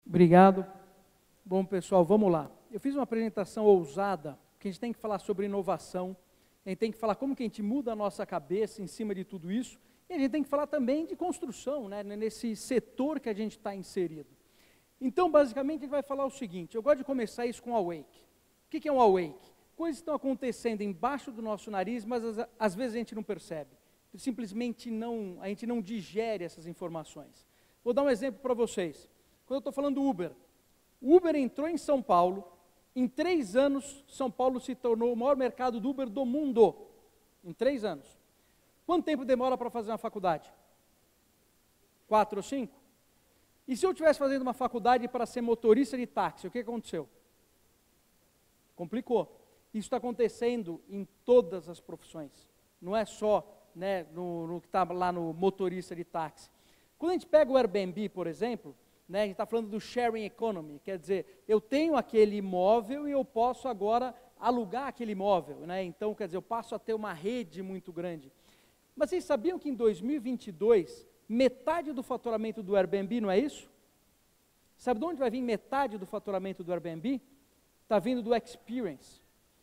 Obrigado. Bom, pessoal, vamos lá. Eu fiz uma apresentação ousada, porque a gente tem que falar sobre inovação, a gente tem que falar como que a gente muda a nossa cabeça em cima de tudo isso, e a gente tem que falar também de construção, né, nesse setor que a gente está inserido. Então, basicamente, a gente vai falar o seguinte, eu gosto de começar isso com awake. O que é um awake? Coisas estão acontecendo embaixo do nosso nariz, mas às vezes a gente não percebe. Simplesmente a gente não digere essas informações. Vou dar um exemplo para vocês. Quando eu estou falando do Uber, o Uber entrou em São Paulo, em 3 anos, São Paulo se tornou o maior mercado do Uber do mundo. Em 3 anos. Quanto tempo demora para fazer uma faculdade? 4 ou 5? E se eu estivesse fazendo uma faculdade para ser motorista de táxi, o que aconteceu? Complicou. Isso está acontecendo em todas as profissões. Não é só no que está lá no motorista de táxi. Quando a gente pega o Airbnb, por exemplo, a gente está falando do sharing economy, quer dizer, eu tenho aquele imóvel e eu posso agora alugar aquele imóvel, então, quer dizer, eu passo a ter uma rede muito grande. Mas vocês sabiam que em 2022, metade do faturamento do Airbnb não é isso? Sabe de onde vai vir metade do faturamento do Airbnb? Está vindo do experience.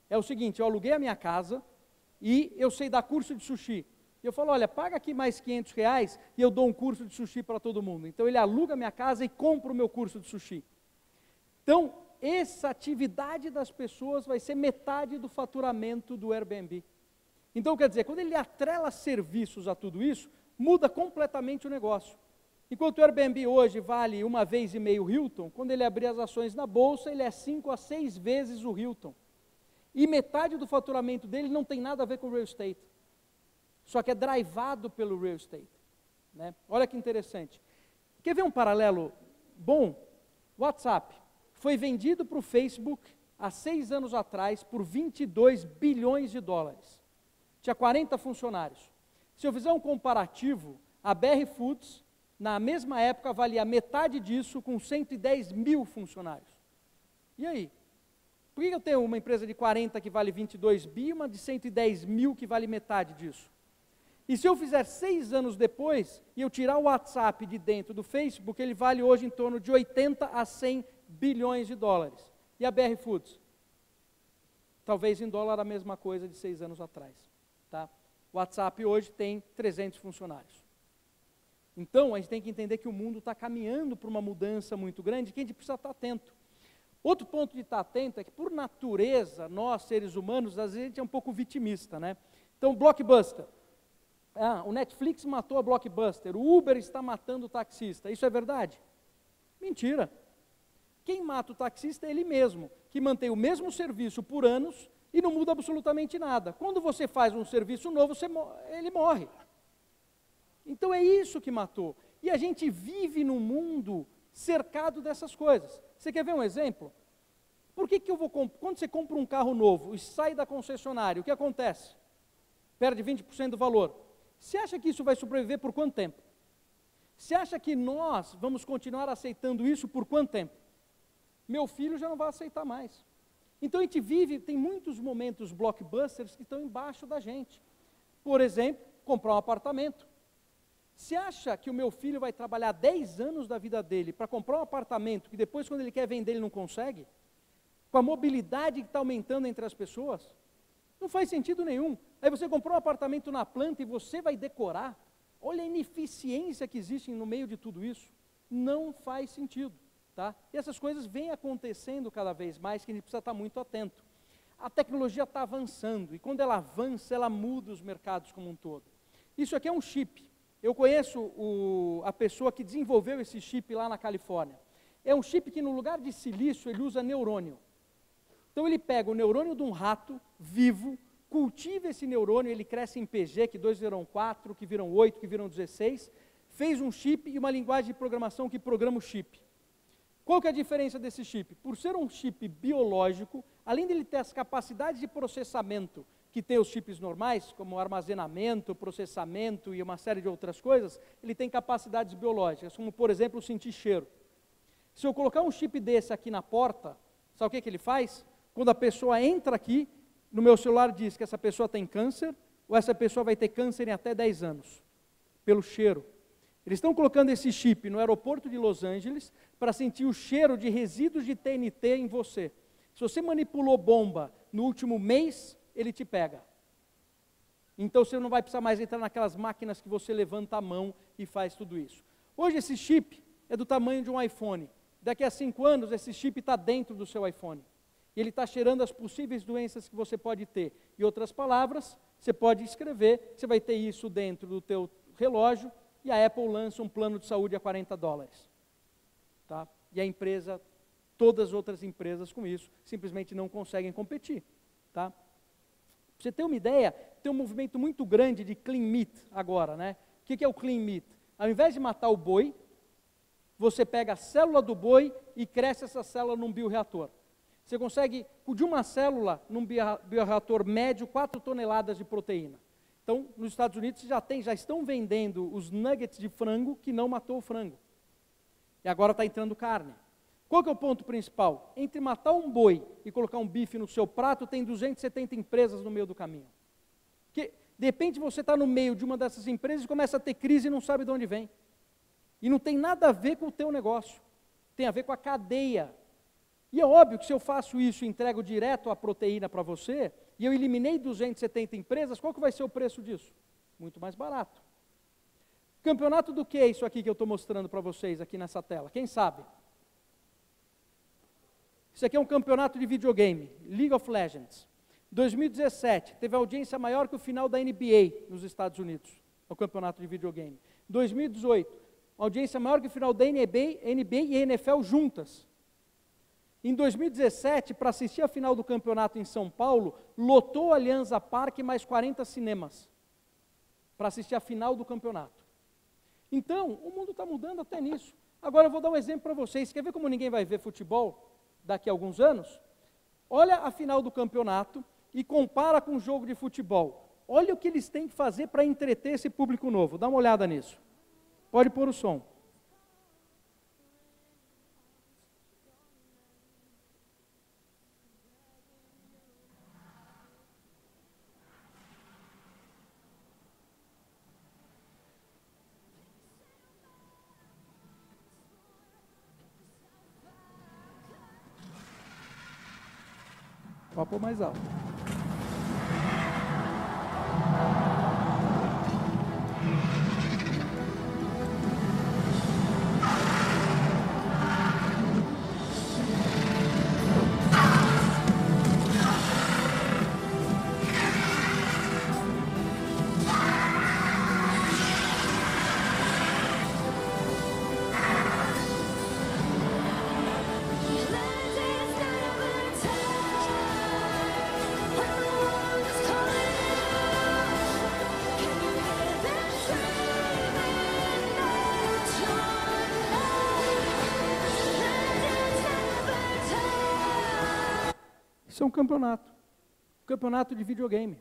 É o seguinte, eu aluguei a minha casa e eu sei dar curso de sushi. Eu falo, olha, paga aqui mais R$500 e eu dou um curso de sushi para todo mundo. Então ele aluga a minha casa e compra o meu curso de sushi. Então, essa atividade das pessoas vai ser metade do faturamento do Airbnb. Então, quer dizer, quando ele atrela serviços a tudo isso, muda completamente o negócio. Enquanto o Airbnb hoje vale 1,5 vezes o Hilton, quando ele abrir as ações na bolsa, ele é 5 a 6 vezes o Hilton. E metade do faturamento dele não tem nada a ver com real estate. Só que é drivado pelo real estate. Olha que interessante. Quer ver um paralelo bom? WhatsApp foi vendido para o Facebook há 6 anos atrás por 22 bilhões de dólares. Tinha 40 funcionários. Se eu fizer um comparativo, a BR Foods, na mesma época, valia metade disso com 110 mil funcionários. E aí? Por que eu tenho uma empresa de 40 que vale 22 bi e uma de 110 mil que vale metade disso? E se eu fizer 6 anos depois, e eu tirar o WhatsApp de dentro do Facebook, ele vale hoje em torno de 80 a 100 bilhões de dólares. E a BR Foods? Talvez em dólar a mesma coisa de 6 anos atrás. Tá? O WhatsApp hoje tem 300 funcionários. Então, a gente tem que entender que o mundo está caminhando para uma mudança muito grande, que a gente precisa estar atento. Outro ponto de estar atento é que, por natureza, nós, seres humanos, às vezes a gente é um pouco vitimista, Então, Blockbuster. O Netflix matou a Blockbuster, o Uber está matando o taxista. Isso é verdade? Mentira. Quem mata o taxista é ele mesmo, que mantém o mesmo serviço por anos e não muda absolutamente nada. Quando você faz um serviço novo, ele morre. Então é isso que matou. E a gente vive num mundo cercado dessas coisas. Você quer ver um exemplo? Por que eu vou quando você compra um carro novo e sai da concessionária, o que acontece? Perde 20% do valor. Você acha que isso vai sobreviver por quanto tempo? Você acha que nós vamos continuar aceitando isso por quanto tempo? Meu filho já não vai aceitar mais. Então a gente vive, tem muitos momentos blockbusters que estão embaixo da gente. Por exemplo, comprar um apartamento. Você acha que o meu filho vai trabalhar 10 anos da vida dele para comprar um apartamento que depois, quando ele quer vender, ele não consegue? Com a mobilidade que está aumentando entre as pessoas? Não faz sentido nenhum. Aí você comprou um apartamento na planta e você vai decorar. Olha a ineficiência que existe no meio de tudo isso. Não faz sentido. Tá? E essas coisas vêm acontecendo cada vez mais, que a gente precisa estar muito atento. A tecnologia está avançando, e quando ela avança, ela muda os mercados como um todo. Isso aqui é um chip. Eu conheço a pessoa que desenvolveu esse chip lá na Califórnia. É um chip que, no lugar de silício, ele usa neurônio. Então ele pega o neurônio de um rato vivo, cultiva esse neurônio, ele cresce em PG, que 2 viram 4, que viram 8, que viram 16, fez um chip e uma linguagem de programação que programa o chip. Qual que é a diferença desse chip? Por ser um chip biológico, além dele ter as capacidades de processamento que tem os chips normais, como armazenamento, processamento e uma série de outras coisas, ele tem capacidades biológicas, como, por exemplo, sentir cheiro. Se eu colocar um chip desse aqui na porta, sabe o que ele faz? Quando a pessoa entra aqui, no meu celular diz que essa pessoa tem câncer, ou essa pessoa vai ter câncer em até 10 anos, pelo cheiro. Eles estão colocando esse chip no aeroporto de Los Angeles para sentir o cheiro de resíduos de TNT em você. Se você manipulou bomba no último mês, ele te pega. Então você não vai precisar mais entrar naquelas máquinas que você levanta a mão e faz tudo isso. Hoje esse chip é do tamanho de um iPhone. Daqui a 5 anos esse chip está dentro do seu iPhone. E ele está cheirando as possíveis doenças que você pode ter. Em outras palavras, você pode escrever, você vai ter isso dentro do teu relógio, e a Apple lança um plano de saúde a $40. Tá? E a empresa, todas as outras empresas com isso, simplesmente não conseguem competir. Tá? Pra você ter uma ideia, tem um movimento muito grande de clean meat agora, né? O que é o clean meat? Ao invés de matar o boi, você pega a célula do boi e cresce essa célula num bioreator. Você consegue, de uma célula, num bioreator médio, 4 toneladas de proteína. Então, nos Estados Unidos já estão vendendo os nuggets de frango que não matou o frango. E agora está entrando carne. Qual que é o ponto principal? Entre matar um boi e colocar um bife no seu prato, tem 270 empresas no meio do caminho. Que, de repente, você está no meio de uma dessas empresas e começa a ter crise e não sabe de onde vem. E não tem nada a ver com o teu negócio. Tem a ver com a cadeia. E é óbvio que se eu faço isso e entrego direto a proteína para você, e eu eliminei 270 empresas, qual que vai ser o preço disso? Muito mais barato. Campeonato do que é isso aqui que eu estou mostrando para vocês aqui nessa tela? Quem sabe? Isso aqui é um campeonato de videogame, League of Legends. 2017, teve audiência maior que o final da NBA nos Estados Unidos, o campeonato de videogame. 2018, audiência maior que o final da NBA e NFL juntas. Em 2017, para assistir a final do campeonato em São Paulo, lotou a Allianz Parque mais 40 cinemas, para assistir a final do campeonato. Então, o mundo está mudando até nisso. Agora eu vou dar um exemplo para vocês. Quer ver como ninguém vai ver futebol daqui a alguns anos? Olha a final do campeonato e compara com o jogo de futebol. Olha o que eles têm que fazer para entreter esse público novo. Dá uma olhada nisso. Pode pôr o som. Pode pôr mais alto. Isso é um campeonato de videogame.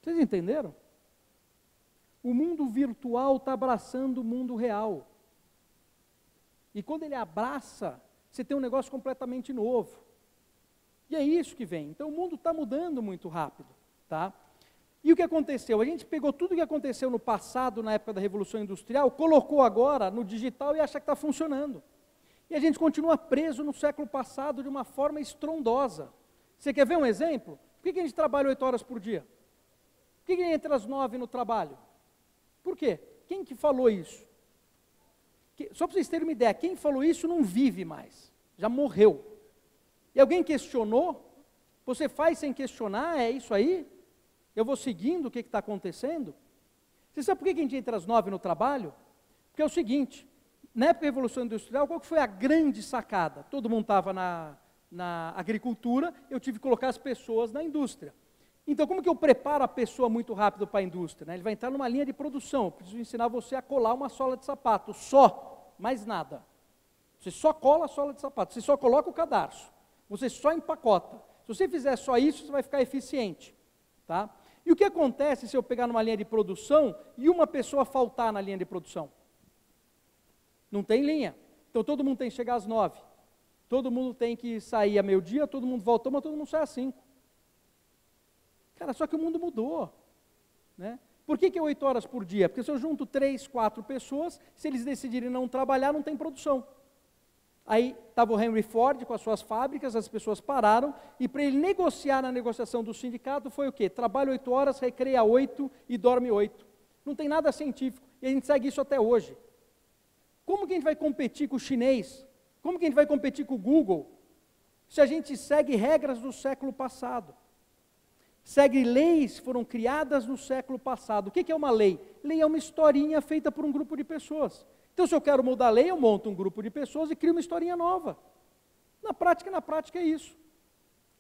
Vocês entenderam? O mundo virtual está abraçando o mundo real. E quando ele abraça, você tem um negócio completamente novo. E é isso que vem. Então o mundo está mudando muito rápido. Tá? E o que aconteceu? A gente pegou tudo o que aconteceu no passado, na época da Revolução Industrial, colocou agora no digital e acha que está funcionando. E a gente continua preso no século passado de uma forma estrondosa. Você quer ver um exemplo? Por que a gente trabalha 8 horas por dia? Por que entra às 9 no trabalho? Por quê? Quem que falou isso? Só para vocês terem uma ideia, quem falou isso não vive mais, já morreu. E alguém questionou? Você faz sem questionar, é isso aí? Eu vou seguindo o que está acontecendo? Você sabe por que a gente entra às 9 no trabalho? Porque é o seguinte, na época da Revolução Industrial, qual que foi a grande sacada? Todo mundo estava na agricultura, eu tive que colocar as pessoas na indústria. Então, como que eu preparo a pessoa muito rápido para a indústria? Né? Ele vai entrar numa linha de produção, eu preciso ensinar você a colar uma sola de sapato, só, mais nada. Você só cola a sola de sapato, você só coloca o cadarço, você só empacota. Se você fizer só isso, você vai ficar eficiente. Tá? E o que acontece se eu pegar numa linha de produção e uma pessoa faltar na linha de produção? Não tem linha. Então todo mundo tem que chegar às 9. Todo mundo tem que sair a meio-dia, todo mundo voltou, mas todo mundo sai às 5. Cara, só que o mundo mudou. Né? Por que é 8 horas por dia? Porque se eu junto 3, 4 pessoas, se eles decidirem não trabalhar, não tem produção. Aí estava o Henry Ford com as suas fábricas, as pessoas pararam, e para ele negociar na negociação do sindicato foi o quê? Trabalha 8 horas, recreia 8 e dorme 8. Não tem nada científico, e a gente segue isso até hoje. Como que a gente vai competir com o chinês? Como que a gente vai competir com o Google? Se a gente segue regras do século passado. Segue leis que foram criadas no século passado. O que é uma lei? Lei é uma historinha feita por um grupo de pessoas. Então, se eu quero mudar a lei, eu monto um grupo de pessoas e crio uma historinha nova. Na prática é isso.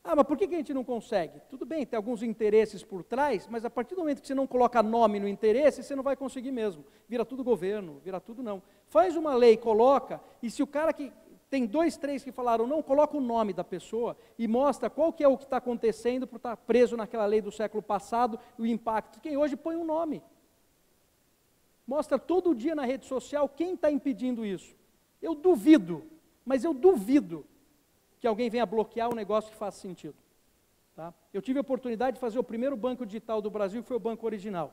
Ah, mas por que a gente não consegue? Tudo bem, tem alguns interesses por trás, mas a partir do momento que você não coloca nome no interesse, você não vai conseguir mesmo. Vira tudo governo, vira tudo não. Faz uma lei, coloca, e se o cara que... Tem 2, 3 que falaram, não, coloca o nome da pessoa e mostra qual que é o que está acontecendo por estar preso naquela lei do século passado e o impacto. Quem hoje põe um nome. Mostra todo dia na rede social quem está impedindo isso. Eu duvido, mas eu duvido que alguém venha bloquear um negócio que faça sentido. Tá? Eu tive a oportunidade de fazer o primeiro banco digital do Brasil, que foi o Banco Original.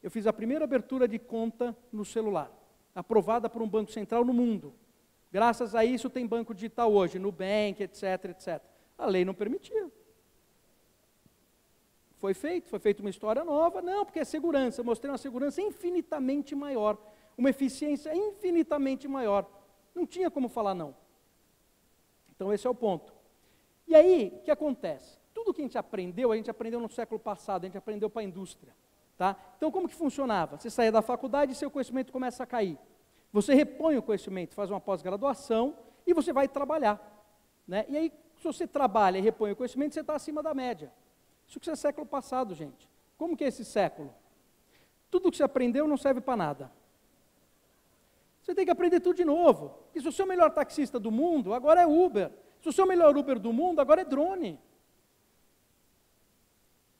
Eu fiz a primeira abertura de conta no celular, aprovada por um banco central no mundo. Graças a isso tem banco digital hoje, Nubank, etc, etc. A lei não permitia. Foi feita uma história nova, não, porque é segurança, eu mostrei uma segurança infinitamente maior, uma eficiência infinitamente maior. Não tinha como falar não. Então esse é o ponto. E aí, o que acontece? Tudo que a gente aprendeu no século passado, a gente aprendeu para a indústria. Tá? Então como que funcionava? Você saía da faculdade e seu conhecimento começa a cair. Você repõe o conhecimento, faz uma pós-graduação e você vai trabalhar. Né? E aí, se você trabalha e repõe o conhecimento, você está acima da média. Isso que é século passado, gente. Como que é esse século? Tudo que você aprendeu não serve para nada. Você tem que aprender tudo de novo. Porque se o seu melhor taxista do mundo, agora é Uber. Se o seu melhor Uber do mundo, agora é drone.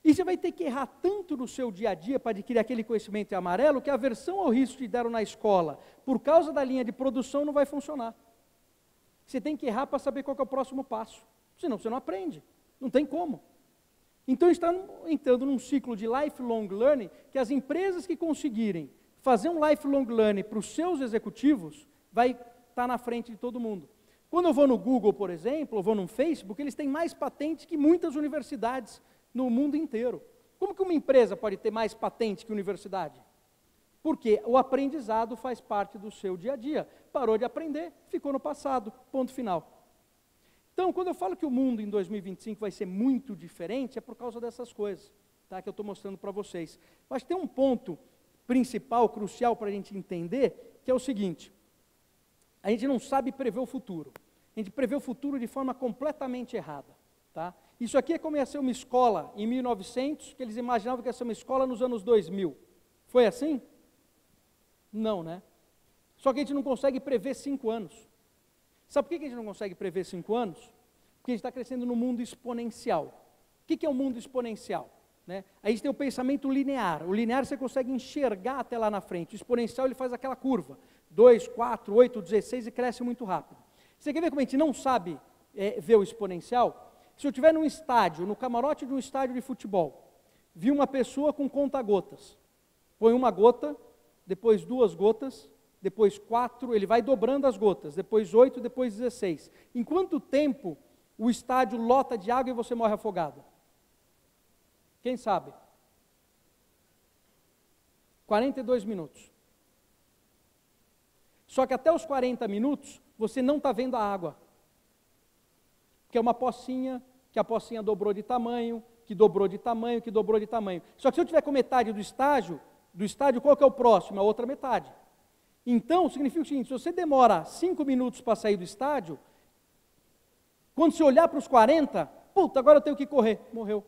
E você vai ter que errar tanto no seu dia a dia para adquirir aquele conhecimento em amarelo, que a versão ao risco que te deram na escola, por causa da linha de produção, não vai funcionar. Você tem que errar para saber qual que é o próximo passo. Senão você não aprende. Não tem como. Então está entrando num ciclo de lifelong learning, que as empresas que conseguirem fazer um lifelong learning para os seus executivos, vai estar na frente de todo mundo. Quando eu vou no Google, por exemplo, ou vou no Facebook, eles têm mais patentes que muitas universidades no mundo inteiro. Como que uma empresa pode ter mais patente que universidade? Porque o aprendizado faz parte do seu dia a dia. Parou de aprender, ficou no passado, ponto final. Então, quando eu falo que o mundo em 2025 vai ser muito diferente, é por causa dessas coisas, tá, que eu estou mostrando para vocês. Mas tem um ponto principal, crucial para a gente entender, que é o seguinte: a gente não sabe prever o futuro. A gente prevê o futuro de forma completamente errada. Tá? Isso aqui é como ia ser uma escola em 1900, que eles imaginavam que ia ser uma escola nos anos 2000. Foi assim? Não, né? Só que a gente não consegue prever 5 anos. Sabe por que a gente não consegue prever 5 anos? Porque a gente está crescendo no mundo exponencial. O que é o mundo exponencial? Né? A gente tem o pensamento linear. O linear você consegue enxergar até lá na frente. O exponencial ele faz aquela curva. 2, 4, 8, 16 e cresce muito rápido. Você quer ver como a gente não sabe ver o exponencial? Se eu estiver num estádio, no camarote de um estádio de futebol, vi uma pessoa com conta-gotas. Põe uma gota, depois 2 gotas, depois 4, ele vai dobrando as gotas, depois 8, depois 16. Em quanto tempo o estádio lota de água e você morre afogado? Quem sabe? 42 minutos. Só que até os 40 minutos, você não está vendo a água. Que é uma pocinha, que a pocinha dobrou de tamanho, que dobrou de tamanho, que dobrou de tamanho. Só que se eu tiver com metade do estádio, qual que é o próximo? A outra metade. Então, significa o seguinte: se você demora 5 minutos para sair do estádio, quando você olhar para os 40, puta, agora eu tenho que correr, morreu.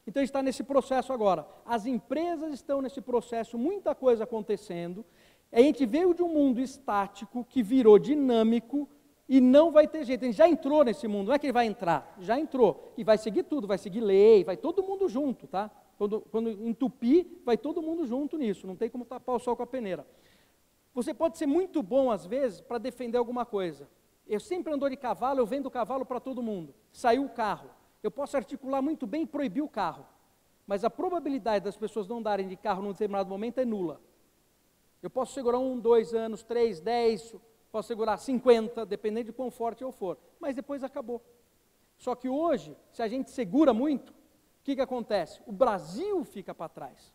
Então, a gente está nesse processo agora. As empresas estão nesse processo, muita coisa acontecendo. A gente veio de um mundo estático que virou dinâmico, e não vai ter jeito. A gente já entrou nesse mundo, não é que ele vai entrar, já entrou. E vai seguir tudo, vai seguir lei, vai todo mundo junto, tá? Quando entupir, vai todo mundo junto nisso, não tem como tapar o sol com a peneira. Você pode ser muito bom, às vezes, para defender alguma coisa. Eu sempre ando de cavalo, eu vendo cavalo para todo mundo. Saiu o carro. Eu posso articular muito bem e proibir o carro. mas a probabilidade das pessoas não darem de carro num determinado momento é nula. Eu posso segurar 1, 2 anos, 3, 10, posso segurar 50, dependendo de quão forte eu for, mas depois acabou. Só que hoje, se a gente segura muito, o que acontece? O Brasil fica para trás.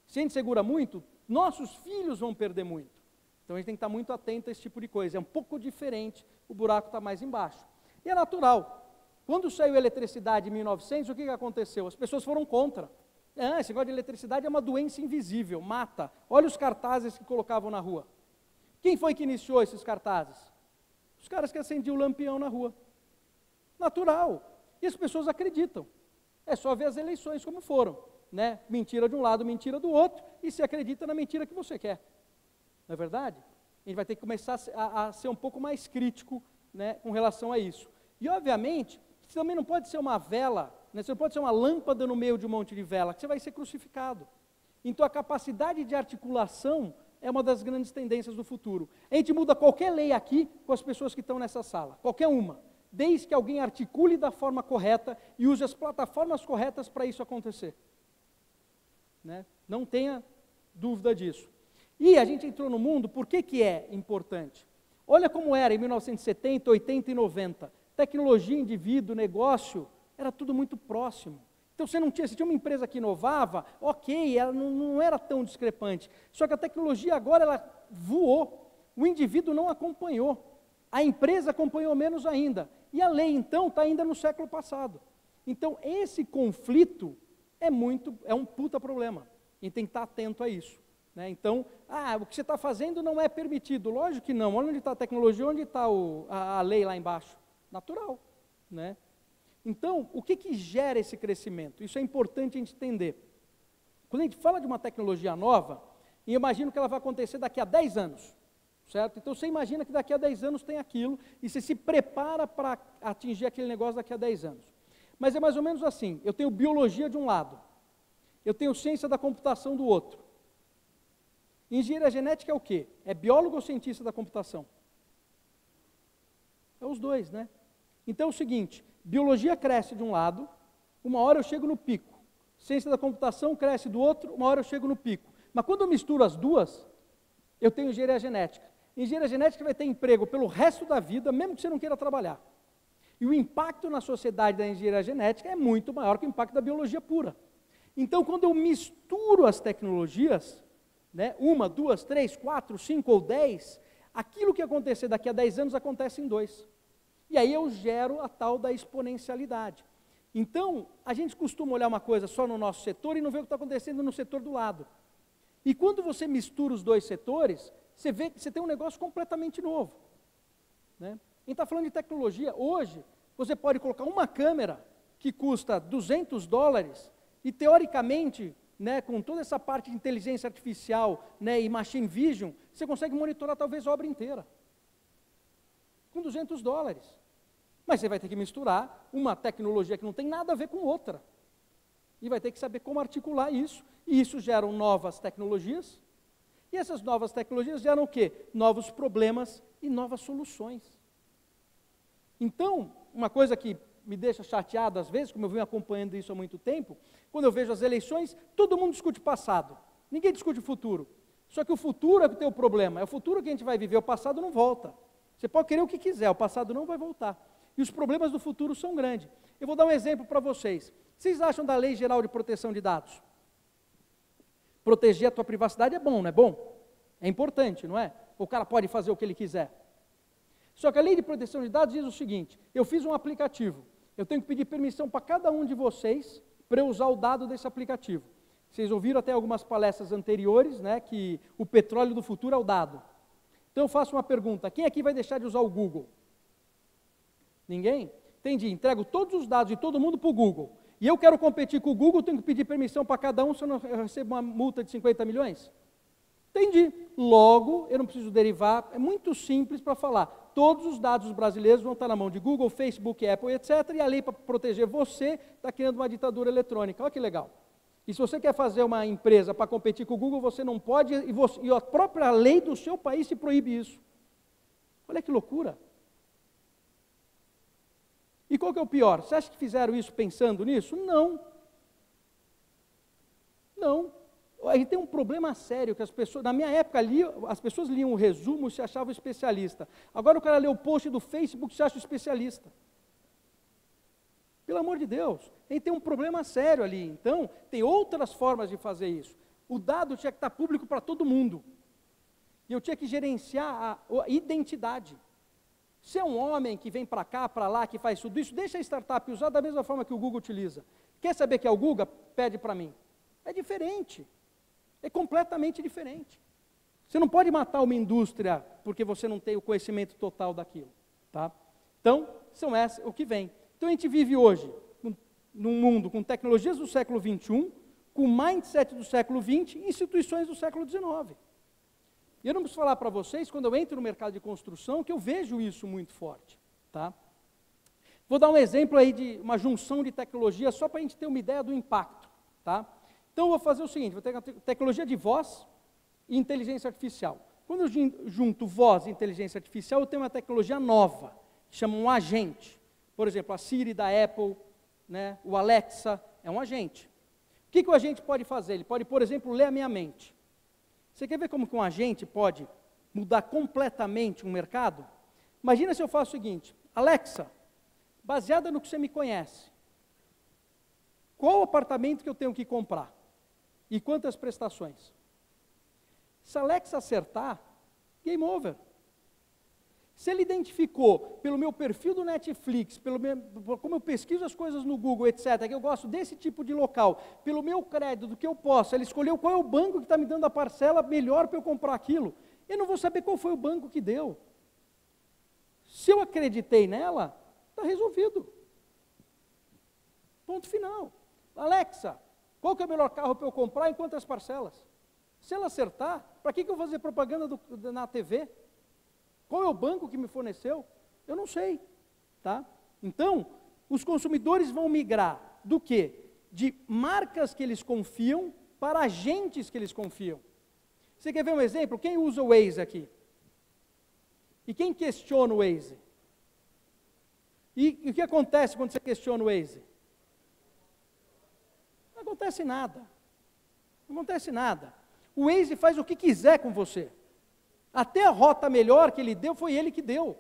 Se a gente segura muito, nossos filhos vão perder muito. Então a gente tem que estar muito atento a esse tipo de coisa. É um pouco diferente, o buraco está mais embaixo. E é natural. Quando saiu a eletricidade em 1900, o que aconteceu? As pessoas foram contra. Esse negócio de eletricidade é uma doença invisível, mata. Olha os cartazes que colocavam na rua. Quem foi que iniciou esses cartazes? Os caras que acendiam o lampião na rua. Natural. E as pessoas acreditam. É só ver as eleições como foram. Né? Mentira de um lado, mentira do outro, e se acredita na mentira que você quer. Não é verdade? A gente vai ter que começar a ser um pouco mais crítico, né, com relação a isso. E, obviamente, você também não pode ser uma vela, né, você não pode ser uma lâmpada no meio de um monte de vela, que você vai ser crucificado. Então, a capacidade de articulação é uma das grandes tendências do futuro. A gente muda qualquer lei aqui com as pessoas que estão nessa sala, qualquer uma, desde que alguém articule da forma correta e use as plataformas corretas para isso acontecer. Né? Não tenha dúvida disso. E a gente entrou no mundo, por que é importante? Olha como era em 1970, 80 e 90. Tecnologia, indivíduo, negócio, era tudo muito próximo. Então você tinha uma empresa que inovava, ok, ela não era tão discrepante. Só que a tecnologia agora ela voou, o indivíduo não acompanhou, a empresa acompanhou menos ainda. E a lei, então, está ainda no século passado. Então, esse conflito é um puta problema. A gente tem que estar atento a isso. Né? Então, o que você está fazendo não é permitido. Lógico que não. Olha onde está a tecnologia, onde está a lei lá embaixo. Natural. Né? Então, o que gera esse crescimento? Isso é importante a gente entender. Quando a gente fala de uma tecnologia nova, eu imagino que ela vai acontecer daqui a 10 anos. Certo? Então, você imagina que daqui a 10 anos tem aquilo, e você se prepara para atingir aquele negócio daqui a 10 anos. Mas é mais ou menos assim, eu tenho biologia de um lado, eu tenho ciência da computação do outro. Engenharia genética é o quê? É biólogo ou cientista da computação? É os dois, né? Então é o seguinte, biologia cresce de um lado, uma hora eu chego no pico. Ciência da computação cresce do outro, uma hora eu chego no pico. Mas quando eu misturo as duas, eu tenho engenharia genética. Engenharia genética vai ter emprego pelo resto da vida, mesmo que você não queira trabalhar. E o impacto na sociedade da engenharia genética é muito maior que o impacto da biologia pura. Então, quando eu misturo as tecnologias, né, 1, 2, 3, 4, 5 ou 10, aquilo que acontecer daqui a 10 anos acontece em 2. E aí eu gero a tal da exponencialidade. Então, a gente costuma olhar uma coisa só no nosso setor e não ver o que está acontecendo no setor do lado. E quando você mistura os dois setores, você vê que você tem um negócio completamente novo. Né? A gente está falando de tecnologia. Hoje, você pode colocar uma câmera que custa $200 e, teoricamente, né, com toda essa parte de inteligência artificial, né, e machine vision, você consegue monitorar talvez a obra inteira. Com $200. Mas você vai ter que misturar uma tecnologia que não tem nada a ver com outra. E vai ter que saber como articular isso. E isso gera novas tecnologias. E essas novas tecnologias geram o quê? Novos problemas e novas soluções. Então, uma coisa que me deixa chateado às vezes, como eu venho acompanhando isso há muito tempo, quando eu vejo as eleições, todo mundo discute passado, ninguém discute o futuro. Só que o futuro é que tem o problema, é o futuro que a gente vai viver, o passado não volta. Você pode querer o que quiser, o passado não vai voltar. E os problemas do futuro são grandes. Eu vou dar um exemplo para vocês. Vocês acham da Lei Geral de Proteção de Dados? Proteger a tua privacidade é bom, não é bom? É importante, não é? O cara pode fazer o que ele quiser. Só que a Lei de Proteção de Dados diz o seguinte, eu fiz um aplicativo, eu tenho que pedir permissão para cada um de vocês para eu usar o dado desse aplicativo. Vocês ouviram até algumas palestras anteriores, né, que o petróleo do futuro é o dado. Então eu faço uma pergunta, quem aqui vai deixar de usar o Google? Ninguém? Entendi, entrego todos os dados de todo mundo para o Google. E eu quero competir com o Google, tenho que pedir permissão para cada um, senão eu recebo uma multa de 50 milhões? Entendi. Logo, eu não preciso derivar, é muito simples para falar. Todos os dados brasileiros vão estar na mão de Google, Facebook, Apple, etc. E a lei para proteger você está criando uma ditadura eletrônica. Olha que legal. E se você quer fazer uma empresa para competir com o Google, você não pode, e a própria lei do seu país se proíbe isso. Olha que loucura. E qual que é o pior? Você acha que fizeram isso pensando nisso? Não. Não. A gente tem um problema sério, que as pessoas, na minha época, as pessoas liam o resumo e se achavam especialista. Agora o cara lê o post do Facebook e se acha especialista. Pelo amor de Deus, a gente tem um problema sério ali. Então, tem outras formas de fazer isso. O dado tinha que estar público para todo mundo. E eu tinha que gerenciar a identidade. Se é um homem que vem para cá, para lá, que faz tudo isso, deixa a startup usar da mesma forma que o Google utiliza. Quer saber que é o Google? Pede para mim. É diferente. É completamente diferente. Você não pode matar uma indústria porque você não tem o conhecimento total daquilo. Tá? Então, são essas o que vem. Então, a gente vive hoje num mundo com tecnologias do século XXI, com mindset do século XX, instituições do século XIX. E eu não preciso falar para vocês, quando eu entro no mercado de construção, que eu vejo isso muito forte. Tá? Vou dar um exemplo aí de uma junção de tecnologia, só para a gente ter uma ideia do impacto. Tá? Então, eu vou fazer o seguinte, vou ter tecnologia de voz e inteligência artificial. Quando eu junto voz e inteligência artificial, eu tenho uma tecnologia nova, que chama um agente. Por exemplo, a Siri da Apple, né, o Alexa, é um agente. O que o agente pode fazer? Ele pode, por exemplo, ler a minha mente. Você quer ver como que um agente pode mudar completamente um mercado? Imagina se eu faço o seguinte, Alexa, baseada no que você me conhece, qual o apartamento que eu tenho que comprar? E quantas prestações? Se a Alexa acertar, game over. Se ele identificou pelo meu perfil do Netflix, como eu pesquiso as coisas no Google, etc., que eu gosto desse tipo de local, pelo meu crédito, do que eu posso, ele escolheu qual é o banco que está me dando a parcela melhor para eu comprar aquilo. Eu não vou saber qual foi o banco que deu. Se eu acreditei nela, está resolvido. Ponto final. Alexa, qual que é o melhor carro para eu comprar em quantas parcelas? Se ela acertar, para que eu vou fazer propaganda na TV? Qual é o banco que me forneceu? Eu não sei. Tá? Então, os consumidores vão migrar do quê? De marcas que eles confiam para agentes que eles confiam. Você quer ver um exemplo? Quem usa o Waze aqui? E quem questiona o Waze? E o que acontece quando você questiona o Waze? Não acontece nada. Não acontece nada. O Waze faz o que quiser com você. Até a rota melhor que ele deu, foi ele que deu.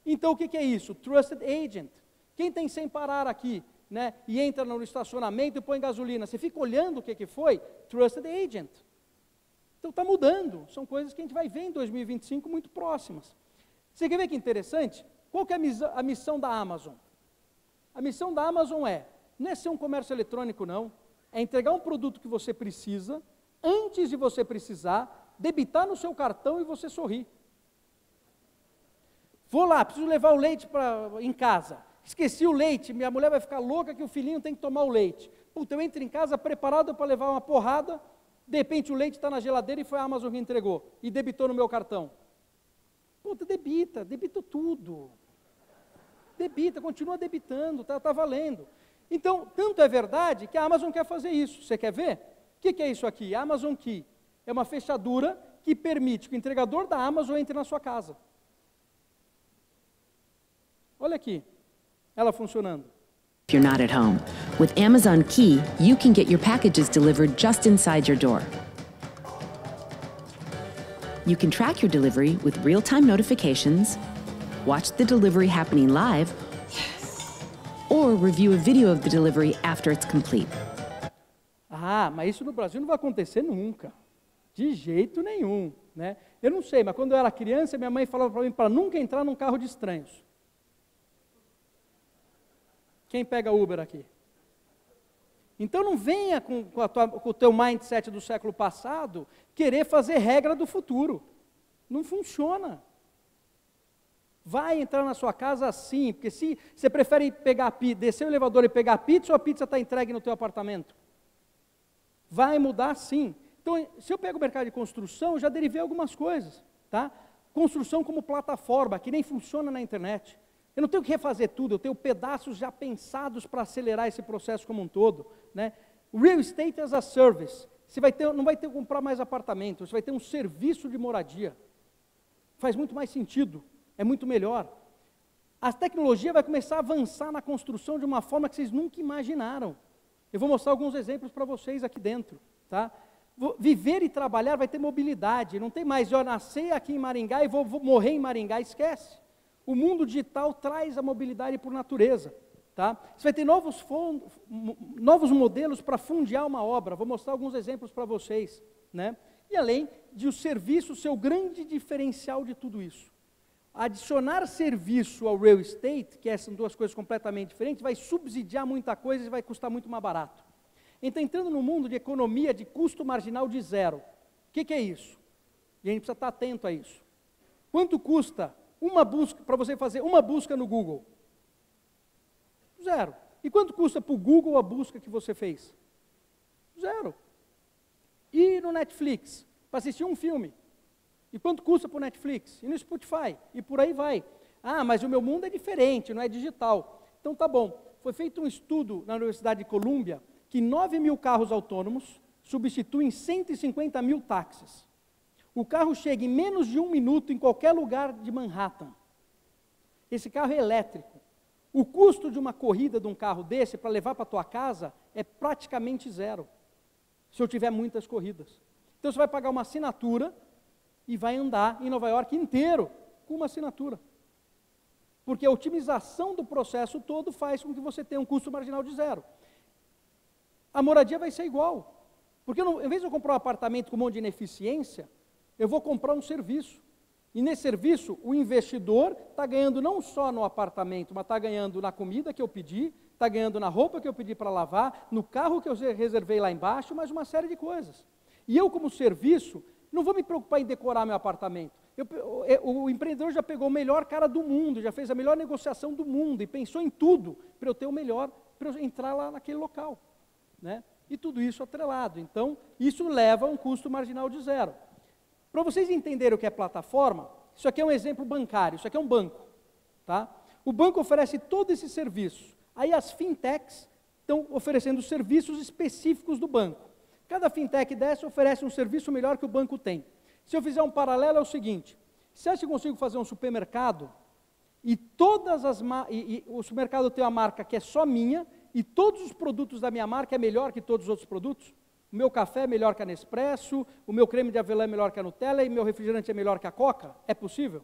Então, o que é isso? Trusted Agent. Quem tem sem parar aqui, né, e entra no estacionamento e põe gasolina, você fica olhando o que foi? Trusted Agent. Então, está mudando. São coisas que a gente vai ver em 2025 muito próximas. Você quer ver que interessante? Qual que é a missão da Amazon? A missão da Amazon não é ser um comércio eletrônico, não. É entregar um produto que você precisa, antes de você precisar, debitar no seu cartão e você sorrir. Vou lá, preciso levar o leite em casa. Esqueci o leite, minha mulher vai ficar louca que o filhinho tem que tomar o leite. Puta, eu entro em casa preparado para levar uma porrada, de repente o leite está na geladeira e foi a Amazon que entregou, e debitou no meu cartão. Puta, debita tudo. Debita, continua debitando, está valendo. Então, tanto é verdade que a Amazon quer fazer isso. Você quer ver? O que é isso aqui? Amazon Key. É uma fechadura que permite que o entregador da Amazon entre na sua casa. Olha aqui, ela funcionando. If you're not at home, with Amazon Key, you can get your packages delivered just inside your door. You can track your delivery with real-time notifications, watch the delivery happening live, or review a video of the delivery after it's complete. Ah, mas isso no Brasil não vai acontecer nunca. De jeito nenhum, né? Eu não sei, mas quando eu era criança, minha mãe falava para mim para nunca entrar num carro de estranhos. Quem pega Uber aqui? Então não venha com o teu mindset do século passado querer fazer regra do futuro. Não funciona. Vai entrar na sua casa assim, porque se você prefere descer o elevador e pegar a pizza, ou a pizza está entregue no teu apartamento? Vai mudar sim. Então, se eu pego o mercado de construção, eu já derivei algumas coisas, tá? Construção como plataforma, que nem funciona na internet. Eu não tenho que refazer tudo, eu tenho pedaços já pensados para acelerar esse processo como um todo, né? Real Estate as a Service. Você não vai ter que comprar mais apartamento, você vai ter um serviço de moradia. Faz muito mais sentido, é muito melhor. A tecnologia vai começar a avançar na construção de uma forma que vocês nunca imaginaram. Eu vou mostrar alguns exemplos para vocês aqui dentro. Tá? Viver e trabalhar vai ter mobilidade, não tem mais, eu nasci aqui em Maringá e vou morrer em Maringá, esquece. O mundo digital traz a mobilidade por natureza. Tá? Você vai ter novos modelos para fundiar uma obra, vou mostrar alguns exemplos para vocês. Né? E além de o serviço ser o grande diferencial de tudo isso. Adicionar serviço ao real estate, que são duas coisas completamente diferentes, vai subsidiar muita coisa e vai custar muito mais barato. Então, entrando no mundo de economia de custo marginal de zero, o que é isso? E a gente precisa estar atento a isso. Quanto custa uma busca, para você fazer uma busca no Google? Zero. E quanto custa para o Google a busca que você fez? Zero. E no Netflix, para assistir um filme? E quanto custa para o Netflix? E no Spotify? E por aí vai. Ah, mas o meu mundo é diferente, não é digital. Então tá bom. Foi feito um estudo na Universidade de Colômbia que 9.000 carros autônomos substituem 150 mil táxis. O carro chega em menos de 1 minuto em qualquer lugar de Manhattan. Esse carro é elétrico. O custo de uma corrida de um carro desse para levar para a tua casa é praticamente zero, se eu tiver muitas corridas. Então você vai pagar uma assinatura e vai andar em Nova York inteiro com uma assinatura. Porque a otimização do processo todo faz com que você tenha um custo marginal de zero. A moradia vai ser igual. Porque em vez de eu comprar um apartamento com um monte de ineficiência, eu vou comprar um serviço. E nesse serviço, o investidor está ganhando não só no apartamento, mas está ganhando na comida que eu pedi, está ganhando na roupa que eu pedi para lavar, no carro que eu reservei lá embaixo, mais uma série de coisas. E eu, como serviço, não vou me preocupar em decorar meu apartamento. O empreendedor já pegou o melhor cara do mundo, já fez a melhor negociação do mundo e pensou em tudo para eu ter o melhor, para eu entrar lá naquele local. Né? E tudo isso atrelado. Então, isso leva a um custo marginal de zero. Para vocês entenderem o que é plataforma, isso aqui é um exemplo bancário, isso aqui é um banco. Tá? O banco oferece todo esse serviço. Aí as fintechs estão oferecendo serviços específicos do banco. Cada fintech dessa oferece um serviço melhor que o banco tem. Se eu fizer um paralelo é o seguinte, você acha que eu consigo fazer um supermercado e o supermercado tem uma marca que é só minha e todos os produtos da minha marca é melhor que todos os outros produtos? O meu café é melhor que a Nespresso, o meu creme de avelã é melhor que a Nutella e meu refrigerante é melhor que a Coca? É possível?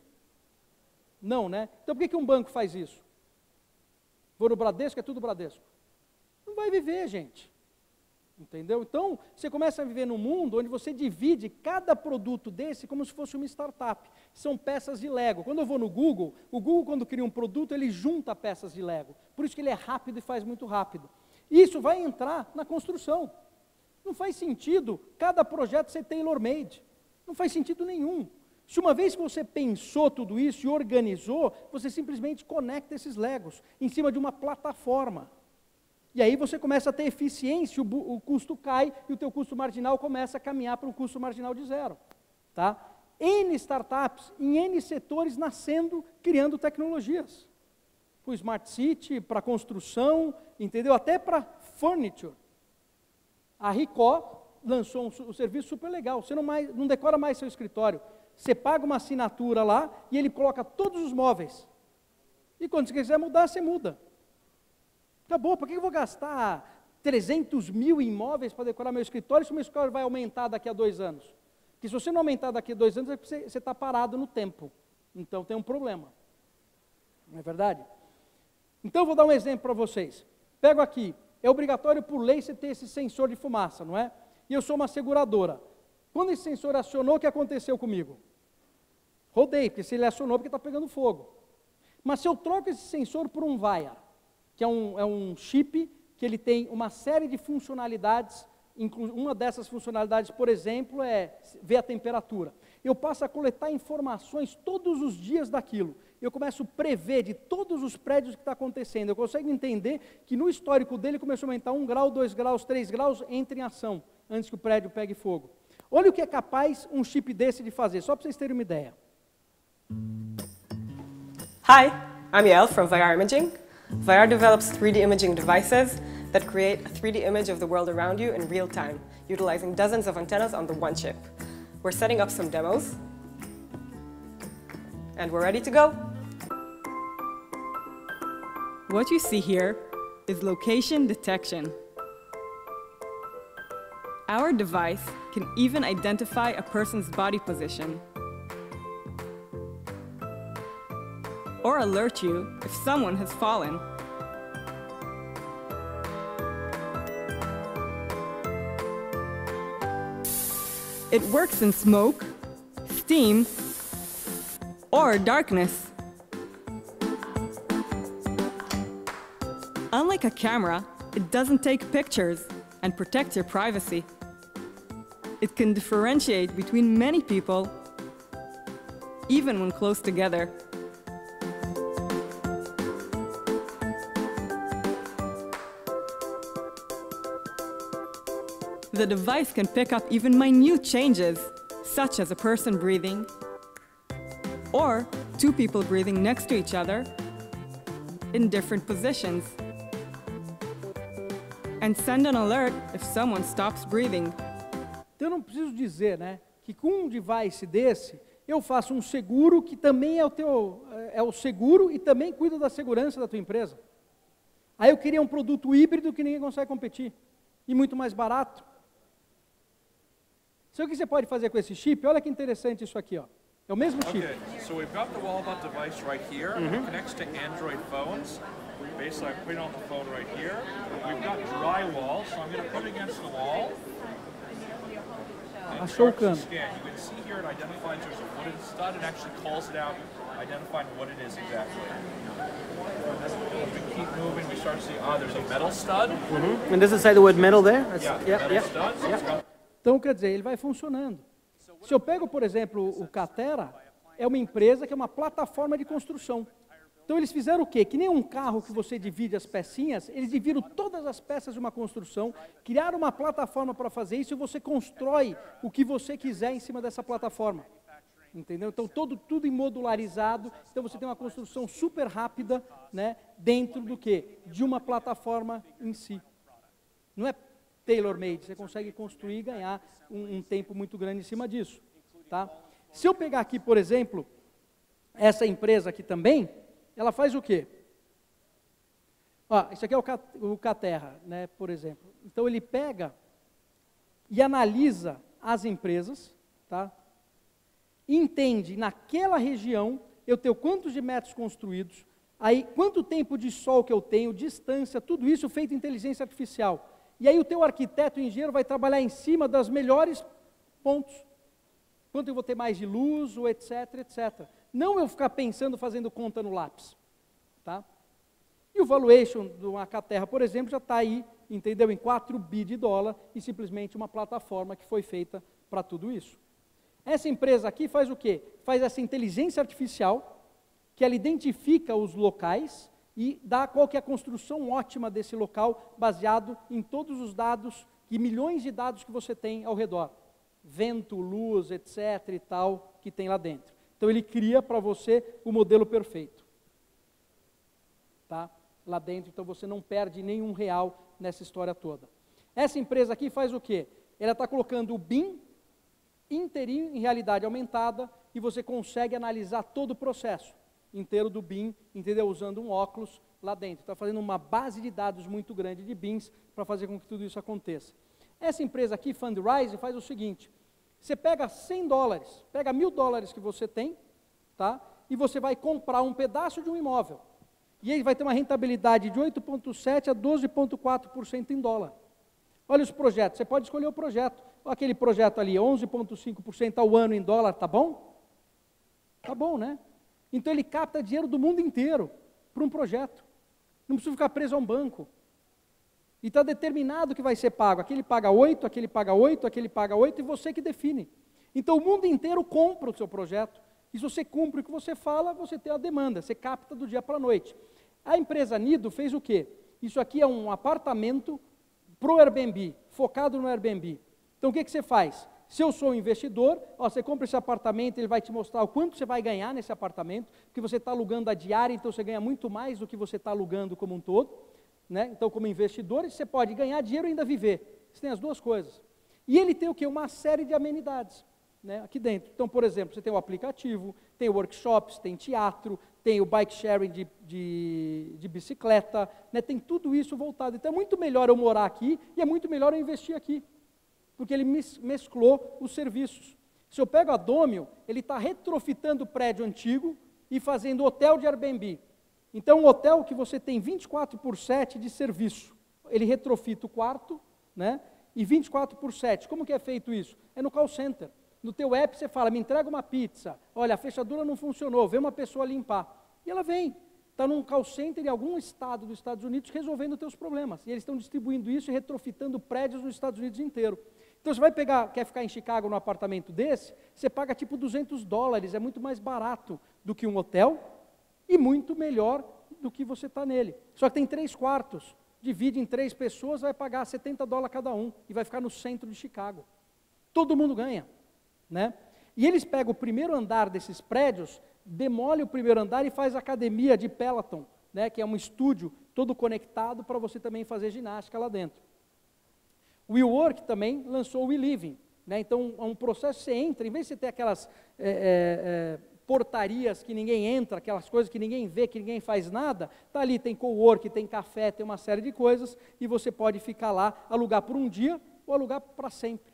Não, né? Então por que um banco faz isso? Vou no Bradesco, é tudo Bradesco. Não vai viver, gente. Entendeu? Então, você começa a viver num mundo onde você divide cada produto desse como se fosse uma startup. São peças de Lego. Quando eu vou no Google, o Google, quando cria um produto, ele junta peças de Lego. Por isso que ele é rápido e faz muito rápido. Isso vai entrar na construção. Não faz sentido cada projeto ser tailor-made. Não faz sentido nenhum. Se uma vez que você pensou tudo isso e organizou, você simplesmente conecta esses Legos em cima de uma plataforma. E aí você começa a ter eficiência, o custo cai e o teu custo marginal começa a caminhar para um custo marginal de zero. Tá? N startups em N setores nascendo, criando tecnologias. Para o Smart City, para construção, entendeu? Até para furniture. A Ricó lançou um serviço super legal. Você não decora mais seu escritório. Você paga uma assinatura lá e ele coloca todos os móveis. E quando você quiser mudar, você muda. Acabou, por que eu vou gastar 300 mil em imóveis para decorar meu escritório se o meu escritório vai aumentar daqui a 2 anos? Porque se você não aumentar daqui a 2 anos, você está parado no tempo. Então tem um problema. Não é verdade? Então eu vou dar um exemplo para vocês. Pego aqui, é obrigatório por lei você ter esse sensor de fumaça, não é? E eu sou uma seguradora. Quando esse sensor acionou, o que aconteceu comigo? Rodei, porque se ele acionou, porque está pegando fogo. Mas se eu troco esse sensor por um wire, que é um chip que ele tem uma série de funcionalidades, uma dessas funcionalidades, por exemplo, é ver a temperatura. Eu passo a coletar informações todos os dias daquilo. Eu começo a prever de todos os prédios que está acontecendo. Eu consigo entender que no histórico dele começou a aumentar 1 grau, 2 graus, 3 graus, entra em ação, antes que o prédio pegue fogo. Olha o que é capaz um chip desse de fazer, só para vocês terem uma ideia. Hi, I'm Yael from Vyar Imaging. Vyar develops 3D imaging devices that create a 3D image of the world around you in real time, utilizing dozens of antennas on the one chip. We're setting up some demos, and we're ready to go. What you see here is location detection. Our device can even identify a person's body position or alert you if someone has fallen. It works in smoke, steam, or darkness. Unlike a camera, it doesn't take pictures and protects your privacy. It can differentiate between many people, even when close together. The device can pick up even minute changes, such as a person breathing, or two people breathing next to each other in different positions, and send an alert if someone stops breathing. Então eu não preciso dizer, né, que com um device desse, eu faço um seguro que também é o seguro e também cuida da segurança da tua empresa. Aí eu queria um produto híbrido que ninguém consegue competir, e muito mais barato. Sabe o que você pode fazer com esse chip? Olha que interessante isso aqui, ó. É o mesmo chip. Okay, so we've got the Wallabot device right here. It connects to Android phones. Basically, I'm putting it on the phone right here. We've got drywall, so I'm going to put it against the wall. Achou o cano. Scan. You can see here it identifies there's a wooden stud. It actually calls it out, identifying what it is exactly. If we keep moving, we start to see, there's a metal stud. And does it say the word metal there? Metal stud. So it's got Então, quer dizer, ele vai funcionando. Se eu pego, por exemplo, o Catera, é uma empresa que é uma plataforma de construção. Então, eles fizeram o quê? Que nem um carro que você divide as pecinhas, eles dividiram todas as peças de uma construção, criaram uma plataforma para fazer isso e você constrói o que você quiser em cima dessa plataforma. Entendeu? Então, tudo modularizado. Então, você tem uma construção super rápida, né, dentro do quê? De uma plataforma em si. Não é tailor-made, você consegue construir e ganhar um tempo muito grande em cima disso. Tá? Se eu pegar aqui, por exemplo, essa empresa aqui também, ela faz o quê? Isso aqui é o Caterra, né, por exemplo. Então ele pega e analisa as empresas, tá? Entende naquela região eu tenho quantos de metros construídos, aí quanto tempo de sol que eu tenho, distância, tudo isso feito em inteligência artificial. E aí o teu arquiteto, o engenheiro, vai trabalhar em cima das melhores pontos. Quanto eu vou ter mais de luz, ou etc, etc. Não eu ficar pensando, fazendo conta no lápis. Tá? E o valuation do Acaterra, por exemplo, já está aí, entendeu? Em 4 bi de dólar, e simplesmente uma plataforma que foi feita para tudo isso. Essa empresa aqui faz o quê? Faz essa inteligência artificial, que ela identifica os locais, e dá qual que é a construção ótima desse local, baseado em todos os dados, e milhões de dados que você tem ao redor. Vento, luz, etc. e tal, que tem lá dentro. Então ele cria para você o modelo perfeito. Tá? Lá dentro, então você não perde nenhum real nessa história toda. Essa empresa aqui faz o quê? Ela está colocando o BIM inteirinho em realidade aumentada, e você consegue analisar todo o processo inteiro do BIM, entendeu? Usando um óculos lá dentro. Está fazendo uma base de dados muito grande de BIMs para fazer com que tudo isso aconteça. Essa empresa aqui, Fundrise, faz o seguinte: você pega $100, pega $1.000 que você tem, tá? E você vai comprar um pedaço de um imóvel. E aí vai ter uma rentabilidade de 8,7% a 12,4% em dólar. Olha os projetos, você pode escolher o projeto. Aquele projeto ali, 11,5% ao ano em dólar, tá bom? Tá bom, né? Então ele capta dinheiro do mundo inteiro para um projeto. Não precisa ficar preso a um banco. E está determinado que vai ser pago. Aquele paga 8, aquele paga 8, aquele paga 8, e você que define. Então o mundo inteiro compra o seu projeto. E se você cumpre o que você fala, você tem a demanda, você capta do dia para a noite. A empresa Nido fez o quê? Isso aqui é um apartamento para o Airbnb, focado no Airbnb. Então o que você faz? Se eu sou um investidor, você compra esse apartamento, ele vai te mostrar o quanto você vai ganhar nesse apartamento, porque você está alugando a diária, então você ganha muito mais do que você está alugando como um todo. Né? Então, como investidor, você pode ganhar dinheiro e ainda viver. Você tem as duas coisas. E ele tem o quê? Uma série de amenidades, né? Aqui dentro. Então, por exemplo, você tem o aplicativo, tem workshops, tem teatro, tem o bike sharing de bicicleta, né? Tem tudo isso voltado. Então, é muito melhor eu morar aqui e é muito melhor eu investir aqui. porque ele mesclou os serviços. Se eu pego a Domio, ele está retrofitando o prédio antigo e fazendo hotel de Airbnb. Então, um hotel que você tem 24/7 de serviço, ele retrofita o quarto, né? E 24/7. Como que é feito isso? É no call center. No teu app você fala, me entrega uma pizza. Olha, a fechadura não funcionou, vem uma pessoa limpar. E ela vem. Está num call center em algum estado dos Estados Unidos resolvendo os teus problemas. E eles estão distribuindo isso e retrofitando prédios nos Estados Unidos inteiro. Então você vai pegar, quer ficar em Chicago num apartamento desse, você paga tipo $200, é muito mais barato do que um hotel e muito melhor do que você está nele. Só que tem 3 quartos, divide em 3 pessoas, vai pagar $70 cada um e vai ficar no centro de Chicago. Todo mundo ganha, né? E eles pegam o primeiro andar desses prédios, demole o primeiro andar e faz academia de Peloton, né, que é um estúdio todo conectado para você também fazer ginástica lá dentro. O WeWork também lançou o WeLiving, né, então é um processo, você entra, em vez de você ter aquelas portarias que ninguém entra, aquelas coisas que ninguém vê, que ninguém faz nada, está ali, tem cowork, tem café, tem uma série de coisas, e você pode ficar lá, alugar por um dia ou alugar para sempre,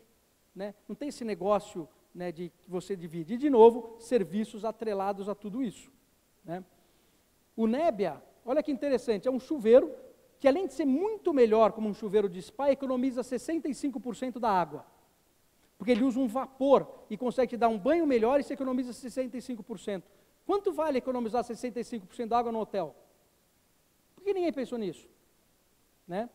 né? Não tem esse negócio, né, de que você divide. E, de novo, serviços atrelados a tudo isso, né? O Nebbia, olha que interessante, é um chuveiro que, além de ser muito melhor como um chuveiro de spa, economiza 65% da água. Porque ele usa um vapor e consegue te dar um banho melhor e você economiza 65%. Quanto vale economizar 65% da água no hotel? Por que ninguém pensou nisso? Né?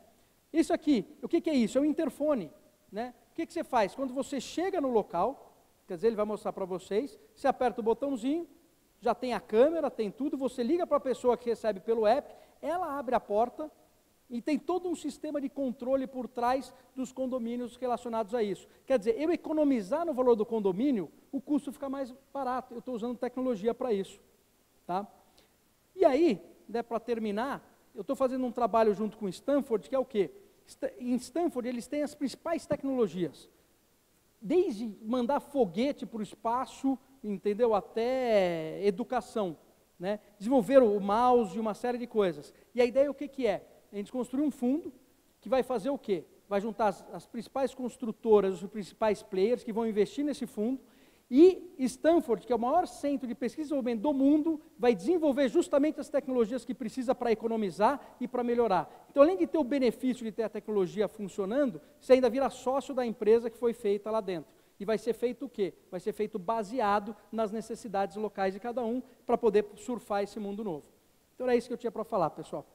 Isso aqui, o que é isso? É um interfone, né? O que você faz? Quando você chega no local, quer dizer, ele vai mostrar para vocês, você aperta o botãozinho, já tem a câmera, tem tudo, você liga para a pessoa que recebe pelo app, ela abre a porta e tem todo um sistema de controle por trás dos condomínios relacionados a isso. Quer dizer, eu economizar no valor do condomínio, o custo fica mais barato, eu estou usando tecnologia para isso. Tá? E aí, né, para terminar, eu estou fazendo um trabalho junto com Stanford, que é o quê? Em Stanford, eles têm as principais tecnologias. Desde mandar foguete para o espaço, entendeu? Até educação, né? Desenvolveram o mouse e uma série de coisas. E a ideia o que é? A gente construir um fundo que vai fazer o quê? Vai juntar as principais construtoras, os principais players que vão investir nesse fundo, e Stanford, que é o maior centro de pesquisa e desenvolvimento do mundo, vai desenvolver justamente as tecnologias que precisa para economizar e para melhorar. Então, além de ter o benefício de ter a tecnologia funcionando, você ainda vira sócio da empresa que foi feita lá dentro. E vai ser feito o quê? Vai ser feito baseado nas necessidades locais de cada um, para poder surfar esse mundo novo. Então, era isso que eu tinha para falar, pessoal.